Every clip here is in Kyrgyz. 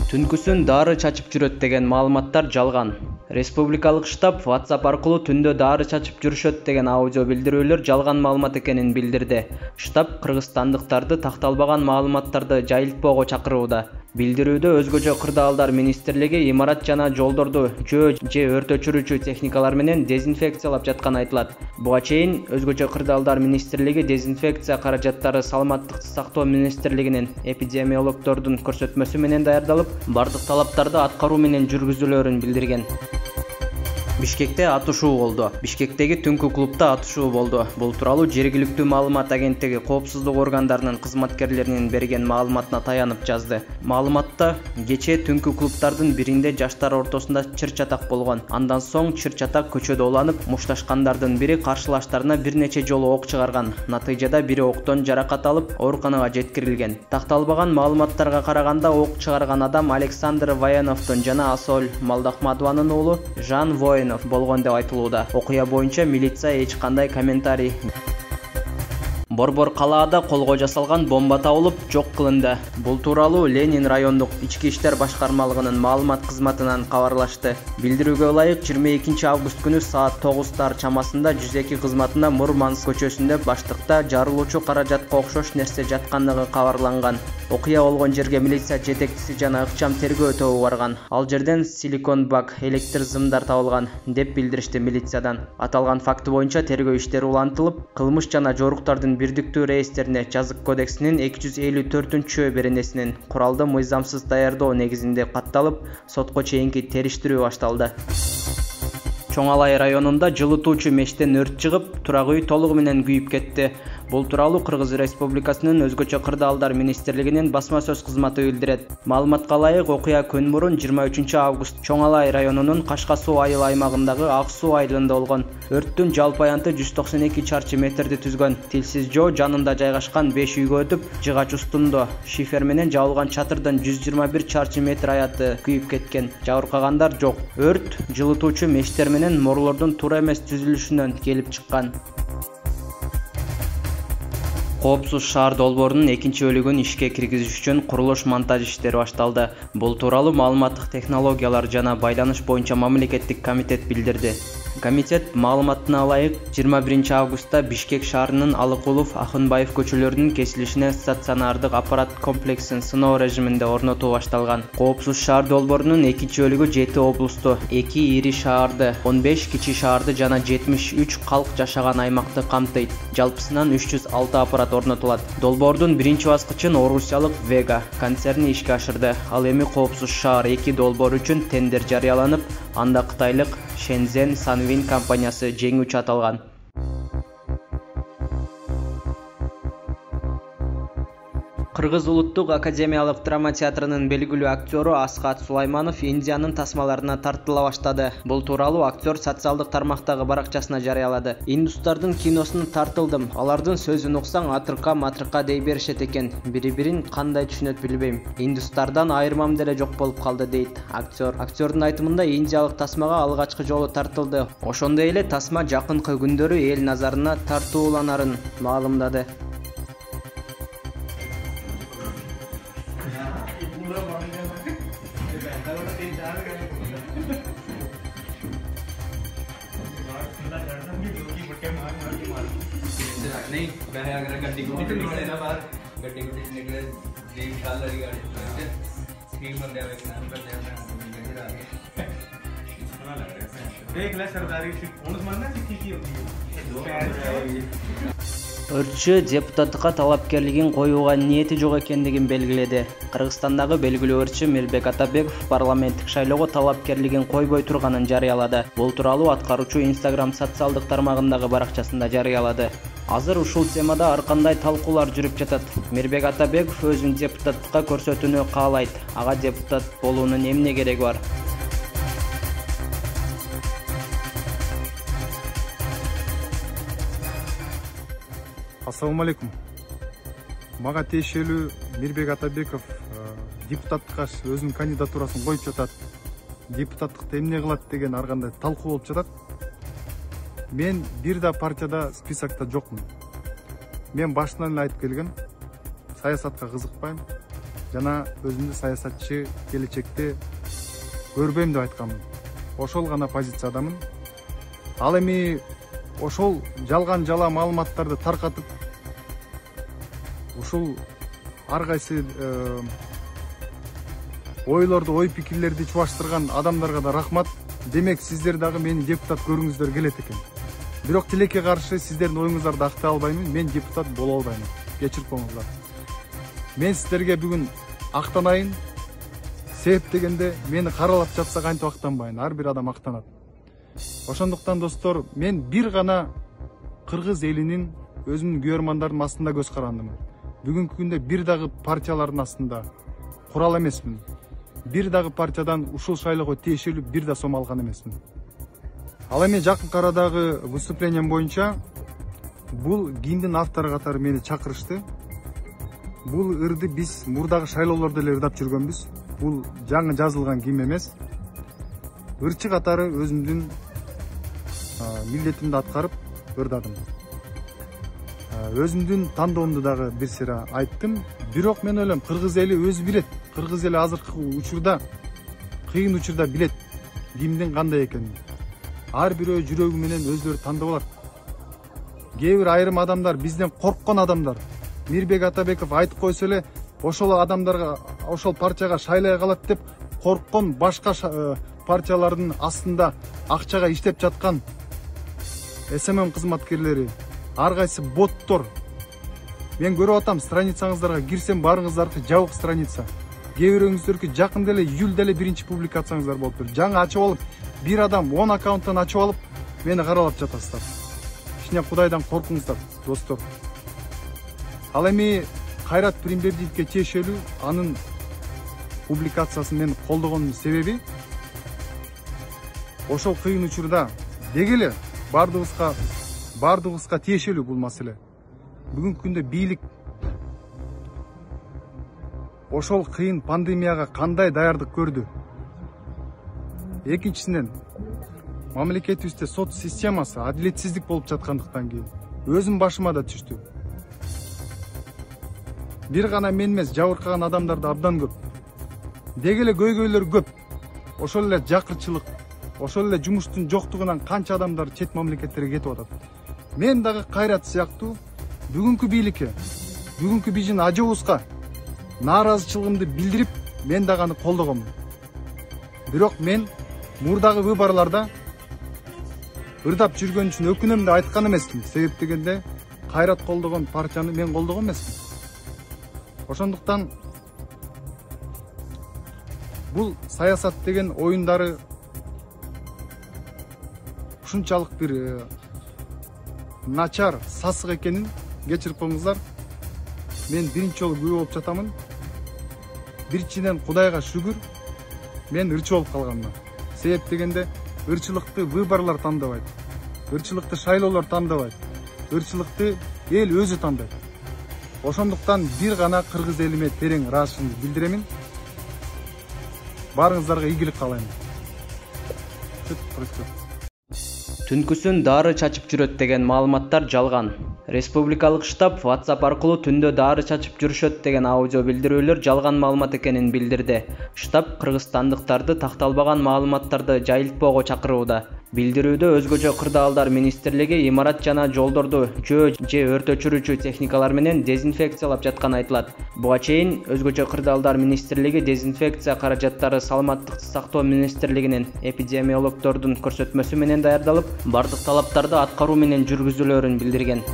Түнкүсүн дары чачып жүрөт деген маалыматтар жалган. Республикалык штаб WhatsApp аркылуу түндө дары чачып жүрүшөт деген аудио билдирүүлөр жалган маалымат экенин билдирди. Штаб кыргызстандыктарды такталбаган маалыматтарды жайылтпоого чакырууда. Билдирүүдө өзгөчө кырдаалдар министрлиги имарат жана жолдорду жөө же өрт өчүрүүчү техникалар менен дезинфекциялап жатканы айтылат. Буга чейин өзгөчө кырдаалдар министрлиги дезинфекция каражаттары саламаттыкты сактоо министрлигинин эпидемиологдордун көрсөтмөсү менен даярдалып, бардык талаптарды аткаруу менен жүргүзүлөөрүн билдирген. Бишкекте атышуу болду. Бишкектеги түнкү клубда атышуу болду. Бул тууралуу жергиликтүү маалымат агенттиги коопсуздук органдарынын кызматкерлеринин берген маалыматына таянып жазды. Маалыматта кечээ түнкү клубдардын биринде жаштар ортосунда чыр-чатак болгон. Андан соң чыр-чатак көчөдө уланып, мушташкандардын бири каршылаштарына бир нече жолу ок чыгарган. Натыйжада бири октон жаракат алып, ооруканага жеткирилген. Такталбаган маалыматтарга караганда ок чыгарган адам Александр Военовдун жана Асоль Малдахмадованын уулу Жан Военов болгон деп айтылууда. Окуя боюнча милиция эч кандай комментарий. Борбор калаада колго жасалган бомба табылып, жок кылынды. Бул тууралуу Ленин райондук ички иштер башкармалыгынын маалымат кызматынан кабарлашты. Билдирүүгө ылайык 22 август күнү саат 9 чамасында 102 кызматына Мурманск көчөсүндө баштыкта жарылуучу каражатка окшош нерсе жаткандыгы кабарланган. Окуя болгон жерге милиция жетекчиси жана ыкчам тергөө тобу барган. Ал жерден силикон бак, электр зымдар табылган деп билдиришти милициядан. Аталган факты боюнча тергөө иштери улантылып, кылмыш жана жоруктардын бирдиктүү реестерине жазык кодексинин 254 беренесинин куралды мыйзамсыз даярдоо негизинде катталып, сотко чейинки териштирүү башталды. Чоң Алай районунда жылытуучу мештен өрт чыгып, турак үй толугу менен күйүп кетти. Бул тууралуу Кыргыз Республикасынын өзгөчө кырдаалдар министрлигинин басма сөз кызматы билдирет. Маалыматка ылайык, окуя күн мурун 23 август Чоң Алай районунун Кашка суу айыл аймагындагы Ак суу айылында болгон. Өрттүн жалпы аянты 192 чарчы метрди түзгөн. Тилсиз жоо жанында жайгашкан 5 үйгө өтүп, жыгач устунда шифер менен жабылган чатырдын 121 чарчы метр аяты күйүп кеткен. Жабыркагандар жок. Өрт жылытуучу мештер менен морлордун туура эмес түзүлүшүнөн келип чыккан. Коопсуз шаар долбоорунун экинчи бөлүгүн ишке киргизиш үчүн курулуш монтаж иштери башталды. Бул тууралуу маалыматтык технологиялар жана байланыш боюнча мамлекеттик комитет билдирди. Комитет маалыматына ылайык 21 августта Бишкек шаарынын Алыкулов, Акынбаев көчөлөрүнүн кесилишине стационардык аппарат комплексин сыноо режиминде орнотуу башталган. Коопсуз шаар долбоорунун экинчи бөлүгү 7 облусту, 2 ири шаарды, 15 кичи шаарды жана 73 калк жашаган аймакты камтыйт. Жалпысынан 306 аппарат орнотулат. Долбоордун биринчи баскычын орусиялык Vega концерни ишке ашырды. Ал эми Коопсуз шаар 2 долбоор үчүн тендер жарыяланып, анда кытайлык Shenzhen Sunwin компаниясы жеңүүчү аталган. Кыргыз улуттук академиялык драма театрынын белгилүү актёру Асхат Сулайманов Индиянын тасмаларына тартыла баштады. Бул тууралуу актер социалдык тармактагы баракчасына жарыялады. Индустардын киносуна тартылдым. Алардын сөзүн уксаң атырка дей беришет экен. Бири-бирин кандай түшүнөт билбейм. Индустардан айырмам деле жок болуп калды дейт актер. Актердун айтымында индиялык тасмага алгачкы жолу тартылды. Ошондой эле тасма жакынкы күндөрү эл назарына тартууланарын маалымдады. नहीं मैं अगर गड्डी को निकले ना बाहर गड्डी को निकले 3 साल वाली गाड़ी स्क्रीन पर दे नाम पर दे देख ले सरदारी कौन मानना सीखी की होती है Өртчү депутаттыкка талапкерлигин коюуга ниети жок экендигин белгиледи. Кыргызстандагы белгилүү өртчү Мирбек Атабеков парламенттик шайлоого талапкерлигин койбой турганын жарыялады. Бул тууралуу аткаруучу Instagram социалдык тармагындагы баракчасында жарыялады. Азыр ушул темада ар кандай талкуулар жүрүп жатат. Мирбек Атабеков өзүн депутаттыкка көрсөтүүнү каалайт. Ага депутат болуунун эмне кереги бар? Ассаламу алейкум. Мага тиешелүү Мирбек Атабеков депутаттыкка өзүнүн кандидатурасын коюп жатат. Депутаттыкты эмне кылат деген ар кандай талкуу болуп жатат. Мен бир да партияда списокто жокмун. Мен башынан эле айтып келгем, саясатка кызыкпайм. жана өзүмдү саясатчы келечекте көрбөйм деп айтканмын. Ошол гана позициядамын. Ал эми ошол жалган жала маалыматтарды таркатып, ушул ар кайсы ойлорду, ой пикирлерди чубаштырган адамдарга да рахмат. Демек сиздер дагы мени депутат көрүңүздөр келет экен. Бирок тилекке каршы сиздердин оюңуздарды актай албаймын. Мен депутат боло албайм. Кечирип коюңуздар. Мен сиздерге бүгүн актанайын. Себеп дегенде мени каралап жатса кантип актанбайын? Ар бир адам актанат. Ошондуктан достор, мен бир гана кыргыз элинин, өзүмдүн күйөрмандардын астында көз карандым. Бүгүнкү күндө бир дагы партиялардын астында курал эмесмин. Бир дагы партиядан ушул шайлоого тиешелүү бир да сом алган эмесмин. Ал эми жакынкы арадагы выступлением боюнча бул гимндин автору катары мени чакырышты. Бул ырды биз мурдагы шайлоолордо эле ырдап жүргөнбүз. Бул жаңы жазылган гимн эмес. Ырчы катары өзүмдүн милдетимди аткарып ырдадым. Өзүмдүн тандоомду дагы бир сыйра айттым. Бирок мен ойлойм, кыргыз эли өзү билет. Кыргыз эли азыркы учурда, кыйын учурда билет гимндин кандай экенин. Ар бирөө жүрөгү менен өздөрү тандап алат. Кээ бир айрым адамдар, бизден корккон адамдар, Мирбек Атабеков айтып койсо эле, ошол адамдарга, ошол партияга шайлай калат деп корккон башка партиялардын астында акчага иштеп жаткан СММ кызматкерлери, ар кайсы боттор. Мен көрүп атам, страницаңыздарга кирсем, барыңыздаркы жабык страница. Кээ бирөөңүздөркү жакында эле июлда эле биринчи публикацияңыздар болуптур. Жаңы ачып алып, бир адам 10 аккаунттан ачып алып, мени каралап жатасыздар. Кичине Кудайдан коркуңуздар, достор. Ал эми Кайрат Пиримбердиевге тиешелүү анын публикациясын мен колдогонумдун себеби ошол кыйын учурда деги эле бардыгыбызга тиешелүү бул маселе. Бүгүнкү күндө бийлик ошол кыйын пандемияга кандай даярдык көрдү? Экинчисинен, мамлекетибизде сот системасы адилетсиздик болуп жаткандыктан кийин өзүм башыма да түштү. Бир гана мен эмес, жабыркаган адамдар да абдан көп. Деги эле көйгөйлөр көп. Ошол эле жакырчылык, ошол эле жумуштун жоктугунан канча адамдар чет мамлекеттерге кетип атат. Мен дагы Кайрат сыяктуу бүгүнкү бийликке, бүгүнкү биздин ажыбызга нааразычылыгымды билдирип, мен дагы аны колдогомун. Бирок мен мурдагы выборларда ырдап жүргөн үчүн өкүнөм деп айткан эмесмин. Себеп дегенде Кайрат колдогон партияны мен колдогон эмесмин. Ошондуктан бул саясат деген оюндары ушунчалык бир начар, сасык экенин кечирип коюңуздар. Мен биринчи жолу күбө болуп жатамын. Биринчиден Кудайга шүгүр, мен ырчы болуп калганыма. Себеп дегенде ырчылыкты выборлор тандабайт. Ырчылыкты шайлоолор тандабайт. Ырчылыкты эл өзү тандайт. Ошондуктан бир гана кыргыз элиме терең ыраазычылыгымды билдиремин. Барыңыздарга ийгилик каалайм. Түнкүсүн дары чачып жүрөт деген маалыматтар жалган. Республикалык штаб WhatsApp аркылуу түндө дары чачып жүрүшөт деген аудио билдирүүлөр жалган маалымат экенин билдирди. Штаб кыргызстандыктарды такталбаган маалыматтарды жайылтпоого чакырууда. Билдирүүдө өзгөчө кырдаалдар министрлиги имарат жана жолдорду жөө же өрт өчүрүүчү техникалар менен дезинфекциялап жатканы айтылат. Буга чейин өзгөчө кырдаалдар министрлиги дезинфекция каражаттары Саламаттыкты сактоо министрлигинин эпидемиологдордун көрсөтмөсү менен даярдалып, бардык талаптарды аткаруу менен жүргүзүлөөрүн билдирген.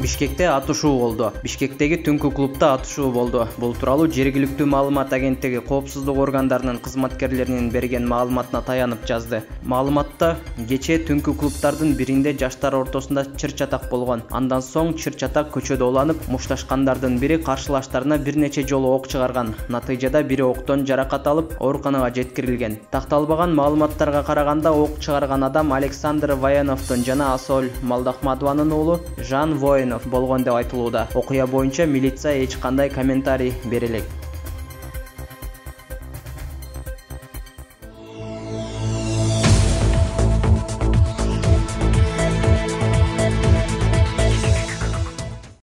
Бишкекте атышуу болду. Бишкектеги түнкү клубда атышуу болду. Бул тууралуу жергиликтүү маалымат агенттиги коопсуздук органдарынын кызматкерлеринин берген маалыматына таянып жазды. Маалыматта кечээ түнкү клубдардын биринде жаштар ортосунда чыр-чатак болгон. Андан соң чыр-чатак көчөдө уланып, мушташкандардын бири каршылаштарына бир нече жолу ок чыгарган. Натыйжада бири октон жаракат алып, ооруканага жеткирилген. Такталбаган маалыматтарга караганда ок чыгарган адам Александр Военовдун жана Асоль Малдахмадованын уулу Жан Военов болгон деп айтылууда. Окуя боюнча милиция эч кандай комментарий бере элек.